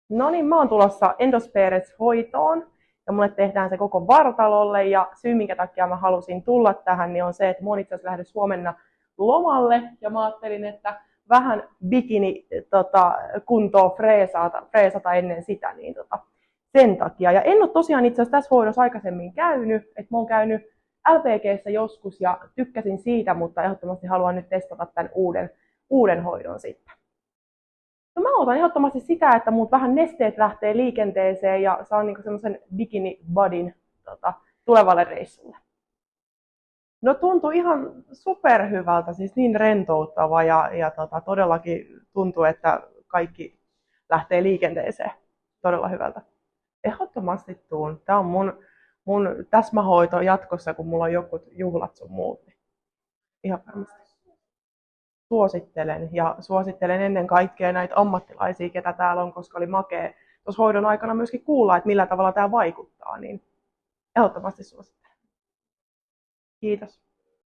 No niin, mä oon tulossa Endosperez-hoitoon ja mulle tehdään se koko vartalolle ja syy minkä takia mä halusin tulla tähän niin on se, että mä oon itse asiassa lähdössä huomenna lomalle ja mä ajattelin, että vähän bikini kuntoa freesata ennen sitä, niin sen takia. Ja en ole tosiaan itse asiassa tässä hoidossa aikaisemmin käynyt, että mä oon käynyt LPG:ssä joskus ja tykkäsin siitä, mutta ehdottomasti haluan nyt testata tämän uuden hoidon sitten. No mä otan ehdottomasti sitä, että muut vähän nesteet lähtee liikenteeseen ja saan niinku semmoisen bikini bodyn tulevalle reissulle. No tuntui ihan superhyvältä, siis niin rentouttava ja todellakin tuntuu, että kaikki lähtee liikenteeseen todella hyvältä. Ehdottomasti tuun. Tämä on mun täsmähoito jatkossa, kun mulla on jotkut juhlat sun muut. Niin ihan varmasti. Suosittelen ja suosittelen ennen kaikkea näitä ammattilaisia, ketä täällä on, koska oli makea tuossa hoidon aikana myöskin kuulla, että millä tavalla tämä vaikuttaa, niin ehdottomasti suosittelen. Kiitos.